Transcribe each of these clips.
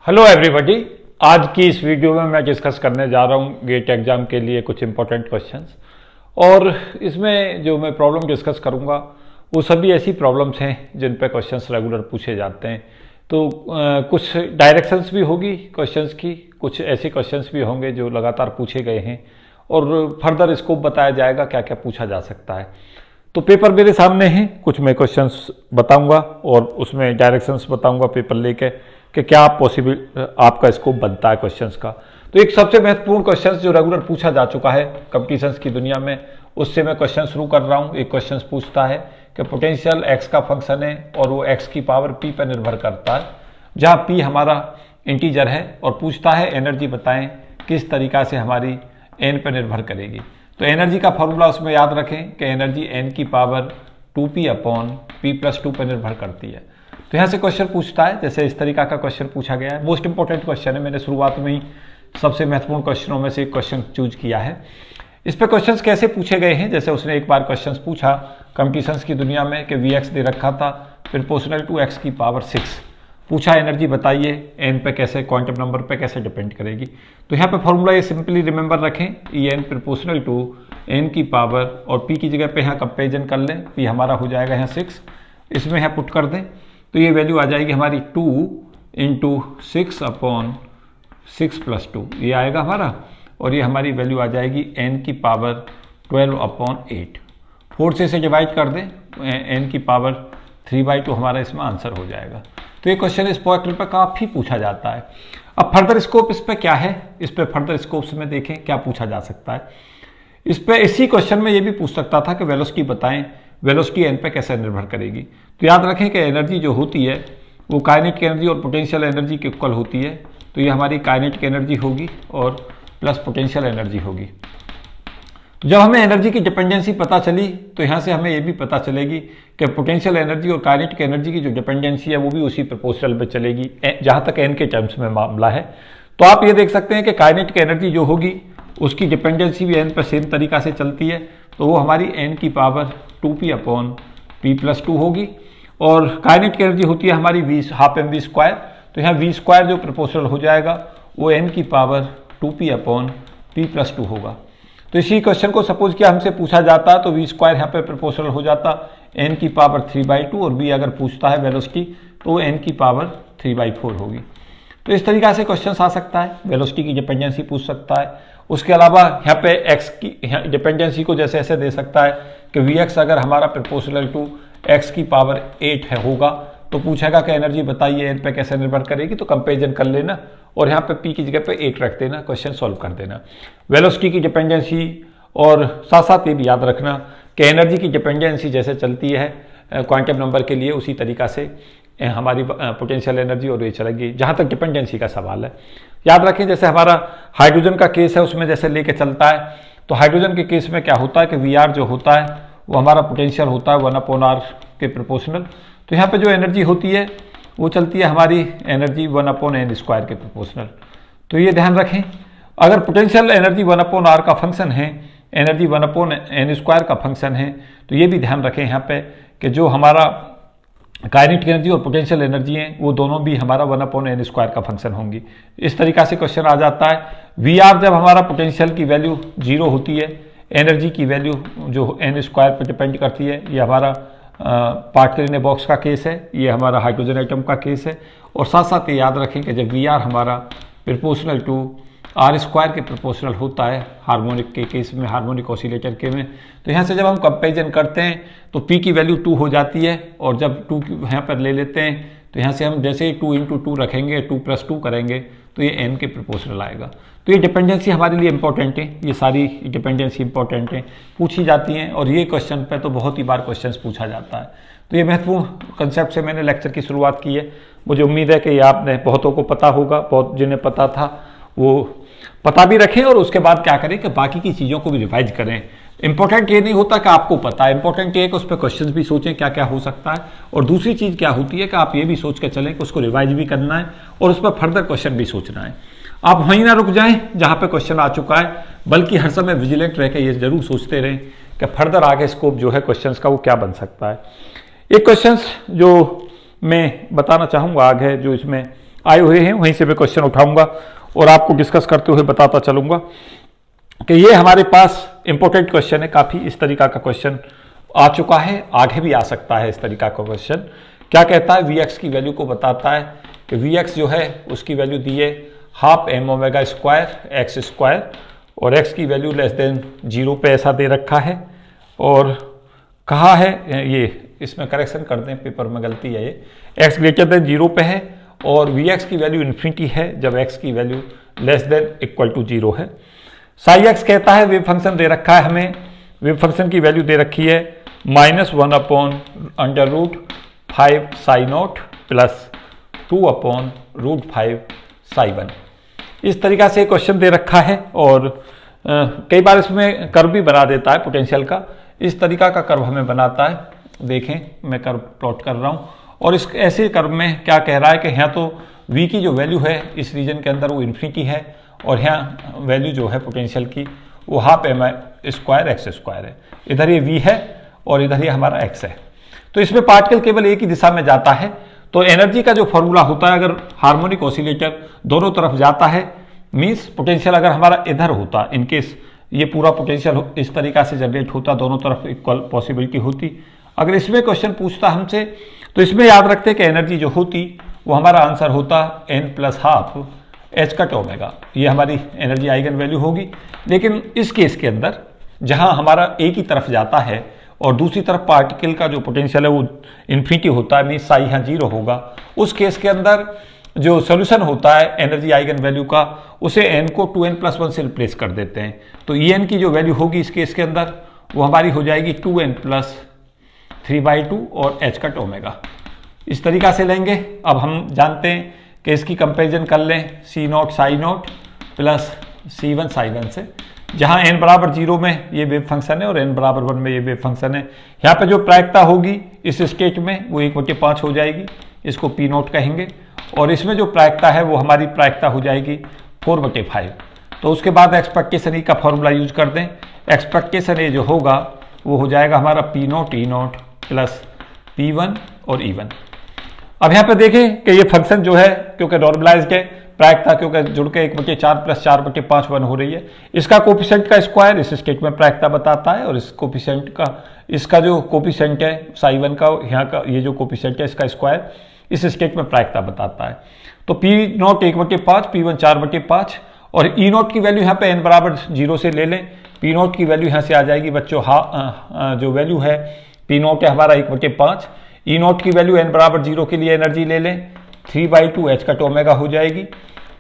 Hello everybody. आज की इस वीडियो में मैं डिस्कस करने जा रहा हूँ गेट एग्जाम के लिए कुछ इंपॉर्टेंट क्वेश्चंस। और इसमें जो मैं प्रॉब्लम डिस्कस करूँगा वो सभी ऐसी प्रॉब्लम्स हैं जिन पे क्वेश्चंस रेगुलर पूछे जाते हैं। तो कुछ डायरेक्शंस भी होगी क्वेश्चंस की, कुछ ऐसे क्वेश्चंस भी होंगे जो लगातार पूछे गए हैं और फर्दर स्कोप बताया जाएगा क्या क्या पूछा जा सकता है। तो पेपर मेरे सामने हैं, कुछ मैं क्वेश्चंस बताऊंगा और उसमें डायरेक्शंस बताऊंगा पेपर लेके कि क्या पॉसिबल आपका स्कोप बनता है क्वेश्चंस का। तो एक सबसे महत्वपूर्ण क्वेश्चंस जो रेगुलर पूछा जा चुका है कंपटीशंस की दुनिया में, उससे मैं क्वेश्चन शुरू कर रहा हूँ। एक क्वेश्चन पूछता है कि पोटेंशियल एक्स का फंक्शन है और वो एक्स की पावर पी पर निर्भर करता है, जहाँ पी हमारा इंटीजर है, और पूछता है एनर्जी बताएं किस तरीका से हमारी एन पर निर्भर करेगी। तो एनर्जी का फॉर्मूला उसमें याद रखें कि एनर्जी एन की power 2p upon p plus 2 पर निर्भर करती है। तो यहाँ से क्वेश्चन पूछता है, जैसे इस तरीका का क्वेश्चन पूछा गया है। मोस्ट इंपॉर्टेंट क्वेश्चन है, मैंने शुरुआत में ही सबसे महत्वपूर्ण क्वेश्चन में से एक क्वेश्चन चूज किया है। इस पे क्वेश्चंस कैसे पूछे गए हैं, जैसे उसने एक बार क्वेश्चंस पूछा कंपटीशंस की दुनिया में कि Vx दे रखा था प्रोपोर्शनल टू x की पावर 6, पूछा एनर्जी बताइए एन पे कैसे, क्वांटम नंबर पे कैसे डिपेंड करेगी। तो यहाँ पे फॉर्मूला ये सिंपली रिमेंबर रखें, E n proportional to n की पावर और p की जगह पे यहाँ कंपेरिजन कर लें, p हमारा हो जाएगा यहाँ 6, इसमें यहाँ पुट कर दें तो ये वैल्यू आ जाएगी हमारी 2 इंटू 6 अपॉन 6 प्लस 2, ये आएगा हमारा, और ये हमारी वैल्यू आ जाएगी n की पावर 12 अपॉन 8। 4 से इसे डिवाइड कर दें तो n की पावर 3/2 हमारा इसमें आंसर हो जाएगा। तो ये क्वेश्चन इस पॉइंट पर काफ़ी पूछा जाता है। अब फर्दर स्कोप इस पर क्या है, इस पर फर्दर स्कोप्स में देखें क्या पूछा जा सकता है। इस पर इसी क्वेश्चन में ये भी पूछ सकता था कि वेलोसिटी बताएं, वेलोसिटी एन पे कैसे निर्भर करेगी। तो याद रखें कि एनर्जी जो होती है वो काइनेटिक एनर्जी और पोटेंशियल एनर्जी के इक्वल होती है। तो ये हमारी काइनेटिक एनर्जी होगी और प्लस पोटेंशियल एनर्जी होगी। तो जब हमें एनर्जी की डिपेंडेंसी पता चली तो यहाँ से हमें ये भी पता चलेगी कि पोटेंशियल एनर्जी और काइनेटिक एनर्जी की जो डिपेंडेंसी है वो भी उसी प्रोपोर्शनल में चलेगी, जहाँ तक एन के टर्म्स में मामला है। तो आप ये देख सकते हैं कि काइनेटिक एनर्जी जो होगी उसकी डिपेंडेंसी भी एन पर सेम तरीका से चलती है, तो वो हमारी एन की power 2p upon p plus 2 होगी। और काइनेटिक एनर्जी होती है हमारी हाफ एम वी स्क्वायर, तो यहाँ वी स्क्वायर जो प्रोपोर्शनल हो जाएगा वो एन की power 2p upon p plus 2 होगा। तो इसी क्वेश्चन को सपोज किया हमसे पूछा जाता तो वी स्क्वायर यहाँ पे प्रोपोर्शनल हो जाता एन की पावर 3/2, और बी अगर पूछता है वेलोसिटी तो एन की पावर 3/4 होगी। तो इस तरीका से क्वेश्चन आ सकता है, वेलोसिटी की डिपेंडेंसी पूछ सकता है। उसके अलावा यहाँ पे एक्स की डिपेंडेंसी को जैसे ऐसे दे सकता है कि वी एक्स अगर हमारा प्रोपोर्शनल टू एक्स की पावर 8 है होगा तो पूछेगा कि एनर्जी बताइए एन पे कैसे निर्भर करेगी। तो कंपेरिजन कर लेना और यहाँ पे p की जगह पे 8 रख देना, क्वेश्चन सॉल्व कर देना। वेलोसिटी की डिपेंडेंसी और साथ साथ ये भी याद रखना कि एनर्जी की डिपेंडेंसी जैसे चलती है क्वांटम नंबर के लिए उसी तरीका से हमारी पोटेंशियल एनर्जी और ये चलेगी, जहाँ तक डिपेंडेंसी का सवाल है। याद रखें जैसे हमारा हाइड्रोजन का केस है उसमें जैसे लेके चलता है, तो हाइड्रोजन के केस में क्या होता है कि वी आर जो होता है वो हमारा पोटेंशियल होता है 1/r के प्रोपोर्शनल। तो यहाँ पे जो एनर्जी होती है वो चलती है हमारी एनर्जी 1/n स्क्वायर के प्रोपोर्शनल। तो ये ध्यान रखें, अगर पोटेंशियल एनर्जी 1/r का फंक्शन है, एनर्जी 1/n स्क्वायर का फंक्शन है, तो ये भी ध्यान रखें यहाँ पे कि जो हमारा काइनेटिक एनर्जी और पोटेंशियल एनर्जी है वो दोनों भी हमारा 1/n स्क्वायर का फंक्शन होंगी। इस तरीका से क्वेश्चन आ जाता है। वी आर जब हमारा पोटेंशियल की वैल्यू 0 होती है, एनर्जी की वैल्यू जो n स्क्वायर पर डिपेंड करती है, ये हमारा पार्टिकल इन ए बॉक्स का केस है, ये हमारा हाइड्रोजन एटम का केस है। और साथ साथ ये याद रखें कि जब वी आर हमारा प्रोपोर्शनल टू r स्क्वायर के प्रोपोर्शनल होता है हार्मोनिक के केस में, हार्मोनिक ऑसिलेटर के में, तो यहाँ से जब हम कंपेरिजन करते हैं तो p की वैल्यू 2 हो जाती है, और जब 2 यहाँ पर ले लेते हैं तो यहाँ से हम जैसे 2 इंटू 2 रखेंगे, 2 प्लस 2 करेंगे तो ये n के प्रोपोर्शनल आएगा। तो ये डिपेंडेंसी हमारे लिए इंपॉर्टेंट है, ये सारी डिपेंडेंसी इंपॉर्टेंट है, पूछी जाती हैं, और ये क्वेश्चन पे तो बहुत ही बार क्वेश्चन पूछा जाता है। तो ये महत्वपूर्ण कंसेप्ट से मैंने लेक्चर की शुरुआत की है। मुझे उम्मीद है कि ये आपने बहुतों को पता होगा, बहुत जिन्हें पता था वो पता भी रखें, और उसके बाद क्या करें कि बाकी की चीज़ों को भी रिवाइज करें। इंपॉर्टेंट ये नहीं होता कि आपको पता है, इंपॉर्टेंट ये है कि उस पर क्वेश्चन भी सोचें क्या क्या हो सकता है, और दूसरी चीज़ क्या होती है कि आप ये भी सोच के चलें कि उसको रिवाइज भी करना है और उस पर फर्दर क्वेश्चन भी सोचना है। आप वहीं ना रुक जाएं जहाँ पे क्वेश्चन आ चुका है, बल्कि हर समय विजिलेंट रह के ये जरूर सोचते रहें कि फर्दर आगे स्कोप जो है क्वेश्चंस का वो क्या बन सकता है। एक क्वेश्चंस जो मैं बताना चाहूँगा आगे, जो इसमें आए हुए हैं, वहीं से मैं क्वेश्चन उठाऊंगा और आपको डिस्कस करते हुए बताता चलूंगा कि ये हमारे पास इंपॉर्टेंट क्वेश्चन है। काफ़ी इस तरीका का क्वेश्चन आ चुका है, आगे भी आ सकता है इस तरीका का क्वेश्चन। क्या कहता है, Vx की वैल्यू को बताता है कि Vx जो है उसकी वैल्यू दी है half m omega square x square, और x की वैल्यू लेस देन 0 पे ऐसा दे रखा है। और कहा है, ये इसमें करेक्शन कर दें, पेपर में गलती है, ये x ग्रेटर देन 0 पे है और Vx की वैल्यू इन्फिनिटी है जब x की value less than equal to 0 है। साई x कहता है वेव फंक्शन दे रखा है हमें, वेव फंक्शन की वैल्यू दे रखी है -1/√5 साई नॉट प्लस 2/√5 साई 1। इस तरीका से क्वेश्चन दे रखा है और कई बार इसमें कर्व भी बना देता है पोटेंशियल का। इस तरीका का कर्व हमें बनाता है, देखें मैं कर्व प्लॉट कर रहा हूँ। और इस ऐसे कर्व में क्या कह रहा है कि यहाँ तो v की जो वैल्यू है इस रीजन के अंदर वो इन्फिनिटी है और यहाँ वैल्यू जो है पोटेंशियल की वो half m square x square है। इधर ये v है और इधर ये हमारा x है। तो इसमें पार्टिकल केवल एक ही दिशा में जाता है। तो एनर्जी का जो फॉर्मूला होता है, अगर हार्मोनिक ऑसिलेटर दोनों तरफ जाता है, मीन्स पोटेंशियल अगर हमारा इधर होता, इनकेस ये पूरा पोटेंशियल इस तरीका से जनरेट होता, दोनों तरफ इक्वल पॉसिबिलिटी होती। अगर इसमें क्वेश्चन पूछता हमसे तो इसमें याद रखते कि एनर्जी जो होती वो हमारा आंसर होता n+12 h कट ओमेगा। ये हमारी एनर्जी आइगन वैल्यू होगी। लेकिन इस केस के अंदर जहां हमारा एक ही तरफ जाता है और दूसरी तरफ पार्टिकल का जो पोटेंशियल है वो इन्फिनिटी होता है, मीन्स साई यहाँ 0 होगा, उस केस के अंदर जो सोल्यूशन होता है एनर्जी आइगन वैल्यू का, उसे n को 2n+1 से रिप्लेस कर देते हैं। तो En की जो वैल्यू होगी इस केस के अंदर वो हमारी हो जाएगी 2n+3/2 और h कट ओमेगा। इस तरीका से लेंगे। अब हम जानते हैं कि इसकी कंपेरिजन कर लें C0 Sai not plus C1 Sai 1 से, जहां n बराबर 0 में ये वेव फंक्शन है और n बराबर 1 में ये वेव फंक्शन है। यहाँ पे जो प्रायिकता होगी इस स्टेट में वो 1/5 हो जाएगी, इसको P0 कहेंगे। और इसमें जो प्रायिकता है वो हमारी प्रायिकता हो जाएगी 4/5। तो उसके बाद एक्सपेक्टेशन ई का फॉर्मूला यूज कर दें। एक्सपेक्टेशन ए जो होगा वो हो जाएगा हमारा P0 E0 प्लस P1 और E1। अब यहाँ पे देखें कि ये फंक्शन जो है क्योंकि नॉर्मलाइज्ड है, प्रायिकता क्योंकि जुड़ के 1/4 प्लस 4/5 1 हो रही है, इसका कोफिशिएंट का स्क्वायर इस स्टेट में प्रायिकता बताता है और इस कोफिशिएंट का, इसका जो कोफिशिएंट है साई 1 का, यहाँ का ये जो कोफिशिएंट है इसका स्क्वायर इस स्टेट में प्रायिकता बताता है। तो P0 1/5, P1 4/5 और E0 की वैल्यू यहाँ पे n बराबर 0 से ले लें। P0 की वैल्यू यहाँ से आ जाएगी बच्चों, जो वैल्यू है P0 है हमारा 1/5। E0 की वैल्यू n बराबर 0 के लिए एनर्जी ले लें 3/2 h कट ओमेगा हो जाएगी।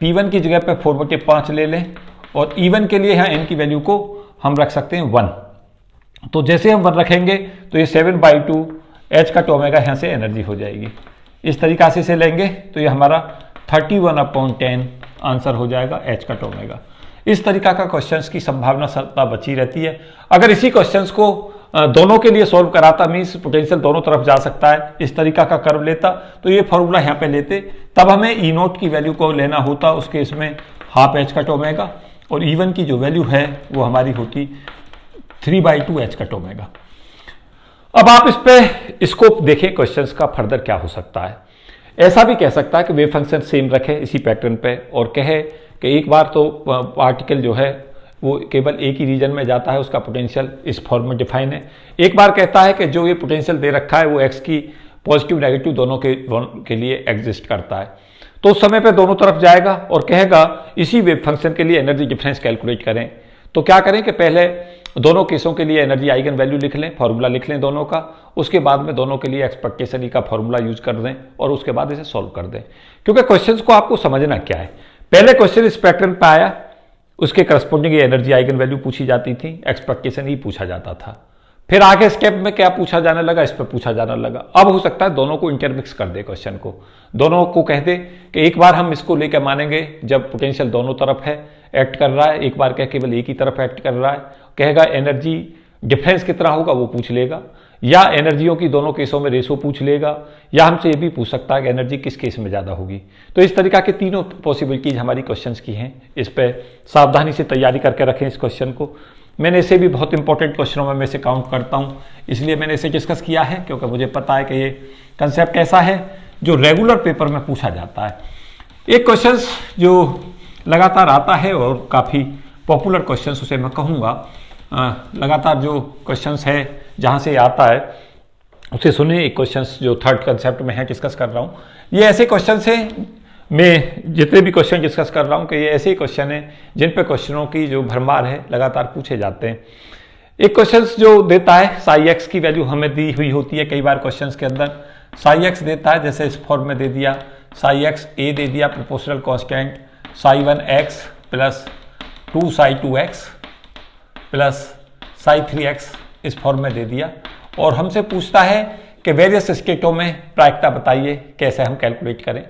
P1 की जगह पे 4/5 ले लें और E1 के लिए यहाँ n की वैल्यू को हम रख सकते हैं 1। तो जैसे हम 1 रखेंगे तो ये 7/2 h कट ओमेगा यहाँ से एनर्जी हो जाएगी। इस तरीका से इसे लेंगे तो ये हमारा 31/10 आंसर हो जाएगा h कट ओमेगा। इस तरीका का क्वेश्चंस की संभावना सदा बची रहती है। अगर इसी क्वेश्चंस को दोनों के लिए सॉल्व कराता, मीन्स पोटेंशियल दोनों तरफ जा सकता है, इस तरीका का कर्व लेता तो ये फॉर्मूला यहाँ पे लेते, तब हमें E0 की वैल्यू को लेना होता, उसके इसमें हाफ h कट ओमेगा और E1 की जो वैल्यू है वो हमारी होती 3/2 h कट ओमेगा। अब आप इस पे स्कोप देखें क्वेश्चंस का फर्दर क्या हो सकता है। ऐसा भी कह सकता है कि वेव फंक्शन सेम रखे इसी पैटर्न पे और कहे कि एक बार तो पार्टिकल जो है वो केवल एक ही रीजन में जाता है, उसका पोटेंशियल इस फॉर्म में डिफाइन है। एक बार कहता है कि जो ये पोटेंशियल दे रखा है वो एक्स की पॉजिटिव नेगेटिव दोनों के लिए एग्जिस्ट करता है। तो उस समय पे दोनों तरफ जाएगा और कहेगा इसी वेव फंक्शन के लिए एनर्जी डिफरेंस कैलकुलेट करें। तो क्या करें कि पहले दोनों केसों के लिए एनर्जी आइगन वैल्यू लिख लें, फॉर्मूला लिख लें दोनों का, उसके बाद में दोनों के लिए एक्सपेक्टेशन ई का फॉर्मूला यूज कर दें और उसके बाद इसे सॉल्व कर दें। क्योंकि क्वेश्चंस को आपको समझना क्या है, पहले क्वेश्चन इस पैटर्न पे आया, उसके करस्पॉन्डिंग एनर्जी आइगन वैल्यू पूछी जाती थी, एक्सपेक्टेशन ई पूछा जाता था। फिर आगे स्टेप में क्या पूछा जाने लगा, इस पर पूछा जाने लगा। अब हो सकता है दोनों को इंटरमिक्स कर दे, क्वेश्चन को दोनों को कह दे कि एक बार हम इसको लेकर मानेंगे जब पोटेंशियल दोनों तरफ है एक्ट कर रहा है, एक बार क्या केवल एक ही तरफ एक्ट कर रहा है, कहेगा एनर्जी डिफरेंस कितना होगा वो पूछ लेगा, या एनर्जियों की दोनों केसों में रेशो पूछ लेगा, या हमसे ये भी पूछ सकता है कि एनर्जी किस केस में ज़्यादा होगी। तो इस तरीका के तीनों पॉसिबिलिटीज हमारी क्वेश्चंस की हैं। इस पर सावधानी से तैयारी करके रखें इस क्वेश्चन को। मैंने इसे भी बहुत इंपॉर्टेंट क्वेश्चनों में से काउंट करता हूँ, इसलिए मैंने इसे डिस्कस किया है क्योंकि मुझे पता है कि ये कंसेप्ट ऐसा है जो रेगुलर पेपर में पूछा जाता है। एक क्वेश्चन जो लगातार आता है और काफ़ी पॉपुलर क्वेश्चन उसे मैं कहूँगा, लगातार जो क्वेश्चंस है जहाँ से आता है उसे सुनिए। एक क्वेश्चंस जो थर्ड कंसेप्ट में है डिस्कस कर रहा हूँ, ये ऐसे क्वेश्चंस हैं, मैं जितने भी क्वेश्चन डिस्कस कर रहा हूँ कि ये ऐसे ही क्वेश्चन हैं जिन पे क्वेश्चनों की जो भरमार है लगातार पूछे जाते हैं। एक क्वेश्चन जो देता है साई एक्स की वैल्यू हमें दी हुई होती है कई बार क्वेश्चंस के अंदर, साई एक्स देता है, जैसे इस फॉर्म में दे दिया साई एक्स ए दे दिया proportional constant Sai 1 x plus 2 Sai 2 x plus psi 3 x इस फॉर्म में दे दिया, और हमसे पूछता है कि वेरियस स्टेटों में प्रायिकता बताइए कैसे हम कैलकुलेट करें।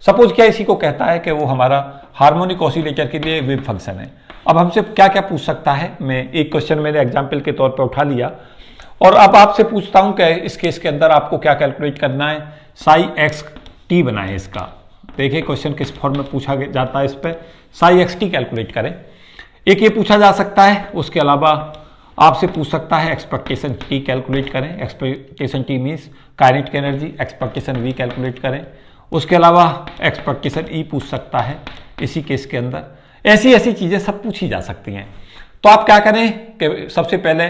सपोज क्या इसी को कहता है कि वो हमारा हार्मोनिक ऑसिलेटर के लिए वेव फंक्शन है। अब हमसे क्या क्या पूछ सकता है, मैं एक क्वेश्चन मैंने एग्जाम्पल के तौर पर उठा लिया और अब आपसे पूछता हूं कि इस केस के अंदर आपको क्या कैलकुलेट करना है, साई एक्स टी बनाए इसका। देखिए क्वेश्चन किस फॉर्म में पूछा जाता है, इस पर साई एक्स टी कैलकुलेट करें। एक ये पूछा जा सकता है, उसके अलावा आपसे पूछ सकता है एक्सपेक्टेशन टी कैलकुलेट करें, expectation T means kinetic energy, expectation V calculate करें। उसके अलावा एक्सपेक्टेशन ई पूछ सकता है इसी केस के अंदर। ऐसी ऐसी चीज़ें सब पूछी जा सकती हैं। तो आप क्या करें कि सबसे पहले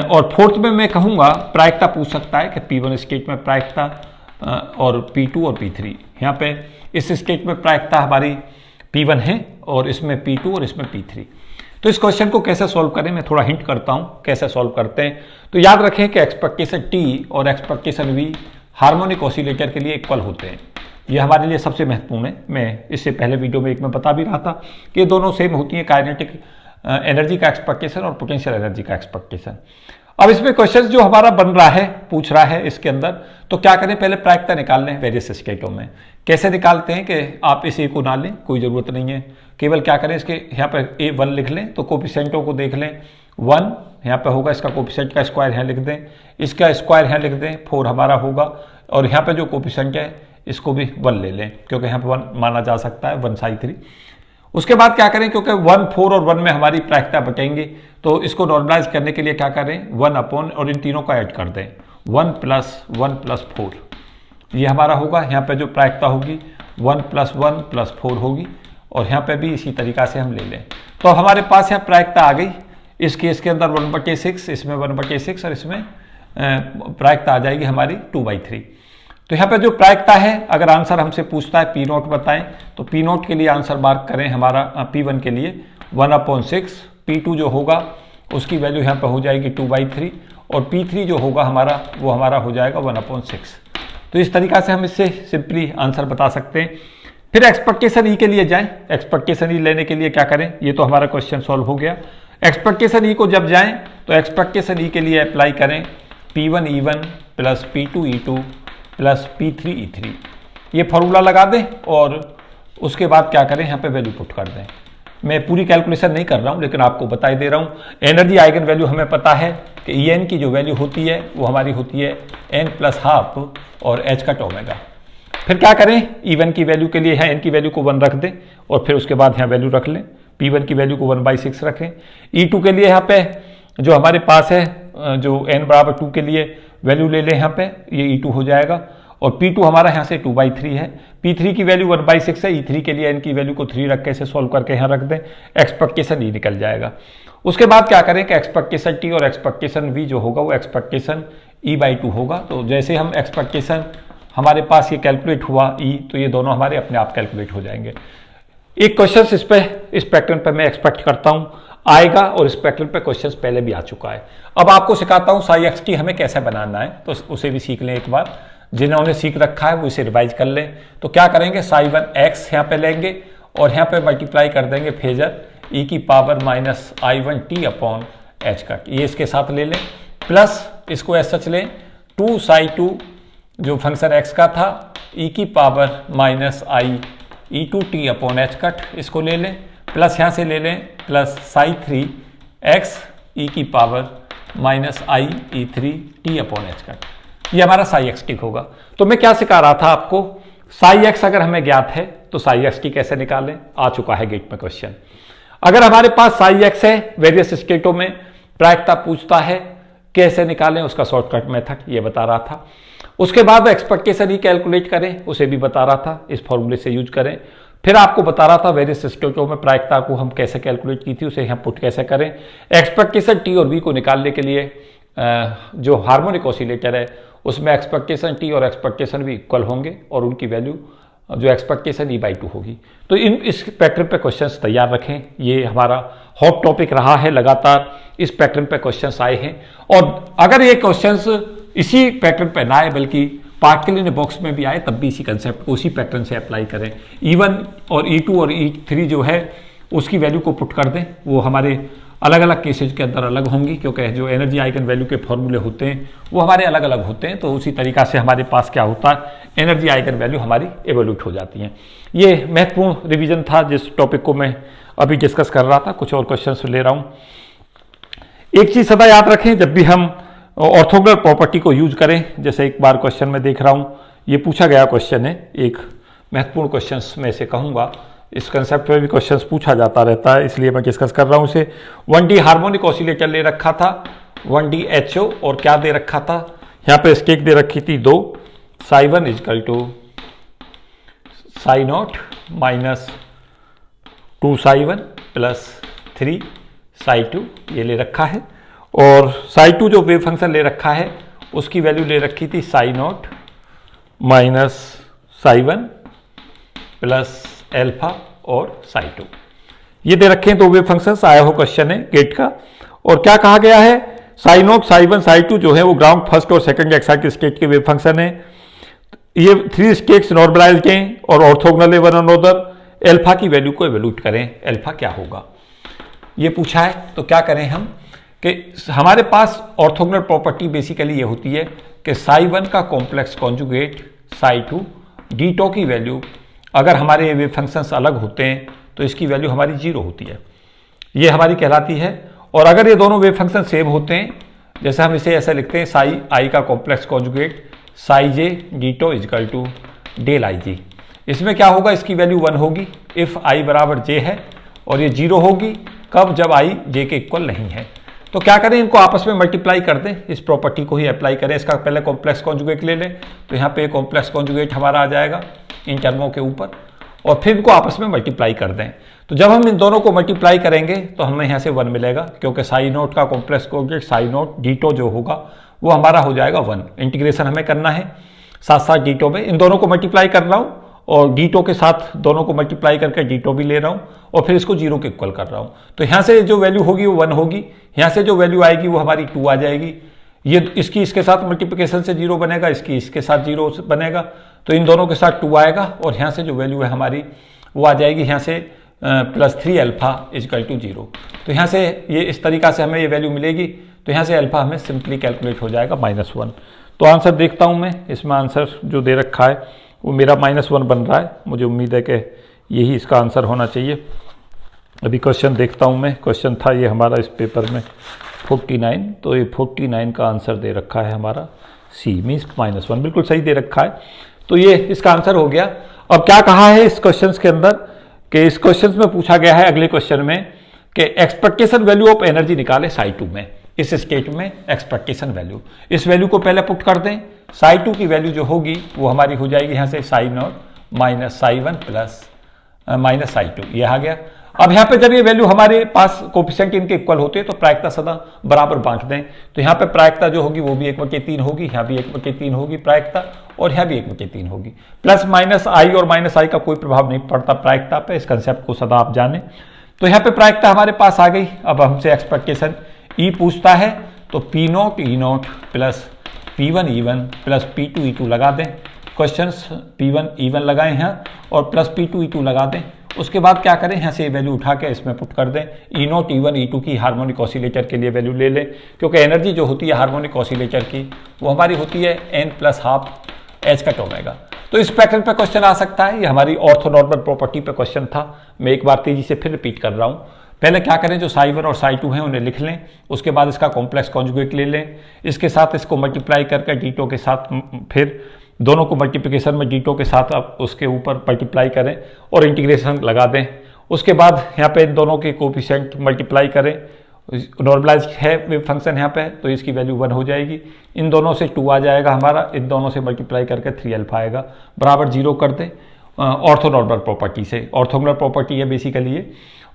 और फोर्थ में मैं कहूँगा प्रायिकता पूछ सकता है कि P1 स्टेट में प्रायिकता और P2 और P3। यहाँ पे इस स्टेट में प्रायिकता हमारी P1 है और इसमें P2 और इसमें P3। तो इस क्वेश्चन को कैसे सॉल्व करें मैं थोड़ा हिंट करता हूँ कैसे सॉल्व करते हैं। तो याद रखें कि एक्सपेक्टेशन टी और एक्सपेक्टेशन वी हार्मोनिक ऑसिलेटर के लिए इक्वल होते हैं। ये हमारे लिए सबसे महत्वपूर्ण है। मैं इससे पहले वीडियो में एक में बता भी रहा था कि ये दोनों सेम होती हैं, काइनेटिक एनर्जी का एक्सपेक्टेशन और पोटेंशियल एनर्जी का एक्सपेक्टेशन। अब इसमें क्वेश्चन जो हमारा बन रहा है, पूछ रहा है इसके अंदर, तो क्या करें, पहले प्रायिकता निकाल लें वेरियस स्टेटों में। कैसे निकालते हैं कि आप इस ए को ना लें, कोई ज़रूरत नहीं है, केवल क्या करें इसके यहाँ पर ए 1 लिख लें, तो कोफिशिएंटों को देख लें। 1 यहाँ पे होगा, इसका कोफिशिएंट का स्क्वायर यहाँ लिख दें, इसका स्क्वायर यहाँ लिख दें, 4 हमारा होगा, और यहाँ पे जो कोफिशिएंट है इसको भी 1 ले लें क्योंकि यहाँ पे 1 माना जा सकता है, 1 साई 3। उसके बाद क्या करें, क्योंकि 1, 4 और 1 में हमारी प्रायिकता बटेंगे, तो इसको नॉर्मलाइज करने के लिए क्या करें, 1 अपॉन और इन तीनों का ऐड कर दें, 1 प्लस 1 प्लस 4 ये हमारा होगा। यहाँ पे जो प्रायिकता होगी 1 प्लस 1 प्लस 4 होगी, और यहाँ पे भी इसी तरीका से हम ले लें। तो हमारे पास यहाँ प्रायिकता आ गई। इस केस के अंदर 1/6, इसमें 1/6 और इसमें प्रायिकता आ जाएगी हमारी 2/3। तो यहाँ पे जो प्रायिकता है, अगर आंसर हमसे पूछता है P0 बताएं, तो P0 के लिए आंसर मार्क करें हमारा P1 के लिए 1/6, P2 जो होगा उसकी वैल्यू यहाँ पे हो जाएगी 2/3, और P3 जो होगा हमारा वो हमारा हो जाएगा 1/6। तो इस तरीका से हम इससे सिंपली आंसर बता सकते हैं। फिर एक्सपेक्टेशन ई के लिए जाएं। एक्सपेक्टेशन ई लेने के लिए क्या करें, ये तो हमारा क्वेश्चन सॉल्व हो गया। एक्सपेक्टेशन ई को जब जाएं तो एक्सपेक्टेशन ई के लिए अप्लाई करें P1 E1 plus P2 E2 plus P3 E3, ये फॉर्मूला लगा दें और उसके बाद क्या करें, यहाँ पे वैल्यू पुट कर दें। मैं पूरी कैलकुलेशन नहीं कर रहा हूँ लेकिन आपको बताई दे रहा हूँ। एनर्जी आइगन वैल्यू हमें पता है कि En की जो वैल्यू होती है वो हमारी होती है n+12 और h का ओमेगा। फिर क्या करें, E1 की वैल्यू के लिए है n की वैल्यू को 1 रख दें और फिर उसके बाद यहाँ वैल्यू रख लें, P1 की वैल्यू को 1/6 रखें। E2 के लिए यहाँ पे जो हमारे पास है, जो n बराबर 2 के लिए वैल्यू ले लें, यहाँ पे ये E2 हो जाएगा, और P2 हमारा यहाँ से 2/3 है, P3 की वैल्यू 1/6 है, E3 के लिए n की वैल्यू को 3 रख के इसे सॉल्व करके यहाँ रख दें, एक्सपेक्टेशन ई निकल जाएगा। उसके बाद क्या करें कि एक्सपेक्टेशन टी और एक्सपेक्टेशन वी जो होगा वो एक्सपेक्टेशन E/2 होगा। तो जैसे हम एक्सपेक्टेशन हमारे पास ये कैलकुलेट हुआ ई, तो ये दोनों हमारे अपने आप कैलकुलेट हो जाएंगे। एक क्वेश्चन इस पैटर्न पर मैं एक्सपेक्ट करता हूँ आएगा, और इस पैटर्न पे क्वेश्चन पहले भी आ चुका है। अब आपको सिखाता हूँ साई एक्स टी हमें कैसे बनाना है, तो उसे भी सीख लें एक बार। जिन्होंने सीख रखा है वो इसे रिवाइज कर लें। तो क्या करेंगे, साई 1 एक्स यहाँ पे लेंगे और यहाँ पे मल्टीप्लाई कर देंगे फेजर e⁻−i1t अपॉन h का, ये इसके साथ ले लें, प्लस इसको एज सच लें 2 साई 2 जो फंक्शन x का था e⁻−i(e2t अपॉन h कट, इसको ले लें, प्लस यहाँ से ले लें plus psi 3 x e⁻−i(e3t upon h cut, ये हमारा साई एक्स टी होगा। तो मैं क्या सिखा रहा था आपको, साई एक्स अगर हमें ज्ञात है तो साई एक्स टी कैसे निकालें, आ चुका है गेट में क्वेश्चन। अगर हमारे पास साई एक्स है, वेरियस स्टेटों में प्रायिकता पूछता है, कैसे निकालें उसका शॉर्टकट मेथड ये बता रहा था। उसके बाद एक्सपेक्टेशन ही कैलकुलेट करें, उसे भी बता रहा था, इस फॉर्मूले से यूज करें। फिर आपको बता रहा था वेरियस स्टेटों में प्रायिकता को हम कैसे कैलकुलेट की थी, उसे यहाँ पुट कैसे करें। एक्सपेक्टेशन टी और वी को निकालने के लिए जो हार्मोनिक ऑसिलेटर है उसमें एक्सपेक्टेशन टी और एक्सपेक्टेशन भी इक्वल होंगे और उनकी वैल्यू जो एक्सपेक्टेशन E/2 होगी। तो इस पैटर्न पे क्वेश्चंस तैयार रखें, ये हमारा हॉट टॉपिक रहा है, लगातार इस पैटर्न पे क्वेश्चंस आए हैं। और अगर ये क्वेश्चंस इसी पैटर्न पे ना आए बल्कि पार्टिकल इन बॉक्स में भी आए तब भी इसी कंसेप्ट को उसी पैटर्न से अप्लाई करें। E1 और E2 और E3 जो है उसकी वैल्यू को पुट कर दें, वो हमारे अलग अलग केसेज के अंदर अलग होंगी, क्योंकि जो एनर्जी आइगन वैल्यू के फॉर्मूले होते हैं वो हमारे अलग अलग होते हैं। तो उसी तरीका से हमारे पास क्या होता है, एनर्जी आइगन वैल्यू हमारी एवोल्यूट हो जाती हैं। ये महत्वपूर्ण रिवीजन था जिस टॉपिक को मैं अभी डिस्कस कर रहा था। कुछ और क्वेश्चन ले रहा हूँ। एक चीज़ सदा याद रखें, जब भी हम ऑर्थोगोनल प्रॉपर्टी को यूज करें, जैसे एक बार क्वेश्चन में देख रहा हूँ, ये पूछा गया क्वेश्चन है, एक महत्वपूर्ण क्वेश्चन में से कहूँगा, इस कंसेप्ट में भी क्वेश्चंस पूछा जाता रहता है इसलिए मैं डिस्कस कर रहा हूँ इसे। 1D हार्मोनिक ऑसिलेटर ले रखा था, 1D HO, और क्या दे रखा था, यहाँ पे स्टेक दे रखी थी 2, ψ1 = ψ0 माइनस 2 ψ1 प्लस 3 ψ2 ये ले रखा है। और ψ2 जो वेव फंक्शन ले रखा है उसकी वैल्यू ले रखी थी ψ0 माइनस ψ1 प्लस एल्फा और ψ2, ये दे रखे हैं। तो वेव फंक्शंस आया हो क्वेश्चन है गेट का। और क्या कहा गया है, ψ0 ψ1 ψ2 जो है वो ग्राउंड फर्स्ट और सेकंड एक्साइटेड स्टेट के वेव फंक्शन है। ये 3 स्टेट्स नॉर्मलाइज्ड हैं और ऑर्थोगोनल है वन अनदर। एल्फा की वैल्यू को एवोल्यूट करें, एल्फा क्या होगा ये पूछा है। तो क्या करें हम कि हमारे पास ऑर्थोगोनल प्रॉपर्टी बेसिकली ये होती है कि ψ1 का कॉम्प्लेक्स कॉन्जुगेट ψ2 डीटो की वैल्यू, अगर हमारे वेव फंक्शंस अलग होते हैं तो इसकी वैल्यू हमारी 0 होती है, ये हमारी कहलाती है। और अगर ये दोनों वेव फंक्शन सेम होते हैं, जैसे हम इसे ऐसे लिखते हैं, ψi का complex conjugate ψj ditto = ΔIj, इसमें क्या होगा, इसकी वैल्यू 1 होगी इफ i बराबर j है, और ये 0 होगी कब, जब i j के इक्वल नहीं है। तो क्या करें, इनको आपस में मल्टीप्लाई कर दें, इस प्रॉपर्टी को ही अप्लाई करें। इसका पहले कॉम्प्लेक्स कॉन्जुगेट ले लें, तो यहाँ पे कॉम्प्लेक्स कॉन्जुगेट हमारा आ जाएगा इन टर्मों के ऊपर, और फिर इनको आपस में मल्टीप्लाई कर दें। तो जब हम इन दोनों को मल्टीप्लाई करेंगे तो हमें यहाँ से 1 मिलेगा, क्योंकि ψ0 का कॉम्प्लेक्स कॉन्जुगेट ψ0 डीटो जो होगा वो हमारा हो जाएगा 1। इंटीग्रेशन हमें करना है साथ साथ डीटो में, इन दोनों को मल्टीप्लाई कर रहा हूँ और डीटो के साथ दोनों को मल्टीप्लाई करके डीटो भी ले रहा हूँ और फिर इसको 0 के इक्वल कर रहा हूँ। तो यहाँ से जो वैल्यू होगी वो 1 होगी, यहाँ से जो वैल्यू आएगी वो हमारी 2 आ जाएगी। ये इसकी इसके साथ मल्टीप्लिकेशन से 0 बनेगा, इसकी इसके साथ 0 बनेगा, तो इन दोनों के साथ 2 आएगा और यहाँ से जो वैल्यू है हमारी वो आ जाएगी यहाँ से +3 अल्फा = 0। तो यहाँ से ये इस तरीका से हमें ये वैल्यू मिलेगी। तो यहाँ से अल्फा हमें सिंपली कैलकुलेट हो जाएगा -1। तो आंसर देखता हूँ मैं, इसमें आंसर जो दे रखा है वो मेरा -1 बन रहा है। मुझे उम्मीद है कि यही इसका आंसर होना चाहिए। अभी क्वेश्चन देखता हूँ मैं, क्वेश्चन था ये हमारा इस पेपर में 49, तो ये 49 का आंसर दे रखा है हमारा C मीन्स -1, बिल्कुल सही दे रखा है। तो ये इसका आंसर हो गया। अब क्या कहा है इस क्वेश्चन के अंदर कि इस क्वेश्चन में पूछा गया है अगले क्वेश्चन में कि एक्सपेक्टेशन वैल्यू ऑफ एनर्जी निकाले ψ2 में, इस स्टेट में एक्सपेक्टेशन वैल्यू, इस वैल्यू को पहले पुट कर दें। ψ2 की वैल्यू जो होगी वो हमारी हो जाएगी यहाँ से ψ0 माइनस ψ1 प्लस माइनस ψ2, ये आ गया। अब यहाँ पे जब ये वैल्यू हमारे पास कोफिशिएंट इनके इक्वल होते हैं तो प्रायिकता सदा बराबर बांट दें। तो यहाँ पे प्रायिकता जो होगी वो भी 1/3 होगी, यहाँ भी 1/3 होगी प्रायिकता, और यहाँ भी 1/3 होगी। प्लस माइनस आई और माइनस आई का कोई प्रभाव नहीं पड़ता प्रायिकता पे, इस कंसेप्ट को सदा आप जाने। तो यहाँ पे प्रायिकता हमारे पास आ गई। अब हमसे एक्सपेक्टेशन ई पूछता है, तो P0 E0 plus P1 E1 plus P2 E2 लगा दें। क्वेश्चंस P1 E1 लगाए हैं और प्लस P2 E2 लगा दें। उसके बाद क्या करें, यहाँ से वैल्यू उठा के इसमें पुट कर दें। E0 E1 E2 की हार्मोनिक ऑसिलेटर के लिए वैल्यू ले लें, क्योंकि एनर्जी जो होती है हार्मोनिक ऑसिलेटर की वो हमारी होती है n+12 h/ω। तो इस पैटर्न पे क्वेश्चन आ सकता है। ये हमारी ऑर्थोनॉर्मल प्रॉपर्टी पे क्वेश्चन था। मैं एक बार तेजी से फिर रिपीट कर रहा हूँ। पहले क्या करें, जो ψ1 और ψ2 हैं उन्हें लिख लें, उसके बाद इसका कॉम्प्लेक्स कॉन्जुगेट ले लें, इसके साथ इसको मल्टीप्लाई करके डीटो के साथ, फिर दोनों को मल्टीप्लिकेशन में डीटो के साथ आप उसके ऊपर मल्टीप्लाई करें और इंटीग्रेशन लगा दें। उसके बाद यहाँ पे इन दोनों के कोफिशिएंट मल्टीप्लाई करें नॉर्मलाइज है वेव फंक्शन यहाँ पे, तो इसकी वैल्यू 1 हो जाएगी। इन दोनों से 2 आ जाएगा हमारा, इन दोनों से मल्टीप्लाई करके 3 अल्फा आएगा, बराबर 0 कर दे ऑर्थोनॉर्मल प्रॉपर्टी से। ऑर्थोनॉर्मल प्रॉपर्टी है बेसिकली ये,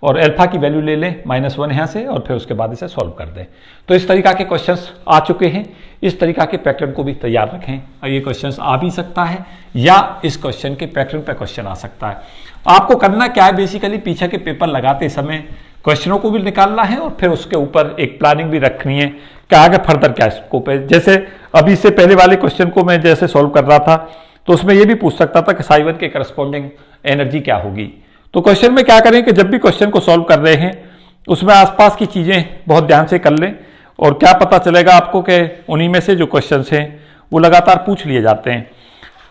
और अल्फा की वैल्यू ले लें -1 यहाँ से, और फिर उसके बाद इसे सॉल्व कर दें। तो इस तरीका के क्वेश्चंस आ चुके हैं, इस तरीका के पैटर्न को भी तैयार रखें। और ये क्वेश्चंस आ भी सकता है या इस क्वेश्चन के पैटर्न पे क्वेश्चन आ सकता है। आपको करना क्या है, बेसिकली पीछे के पेपर लगाते समय क्वेश्चनों को भी निकालना है और फिर उसके ऊपर एक प्लानिंग भी रखनी है कि आगे फर्दर क्या स्कोप है। जैसे अभी से पहले वाले क्वेश्चन को मैं जैसे सॉल्व कर रहा था, तो उसमें यह भी पूछ सकता था कि साइवन के करस्पॉन्डिंग एनर्जी क्या होगी। तो क्वेश्चन में क्या करें कि जब भी क्वेश्चन को सॉल्व कर रहे हैं उसमें आसपास की चीजें बहुत ध्यान से कर लें, और क्या पता चलेगा आपको कि उन्हीं में से जो क्वेश्चंस हैं वो लगातार पूछ लिए जाते हैं।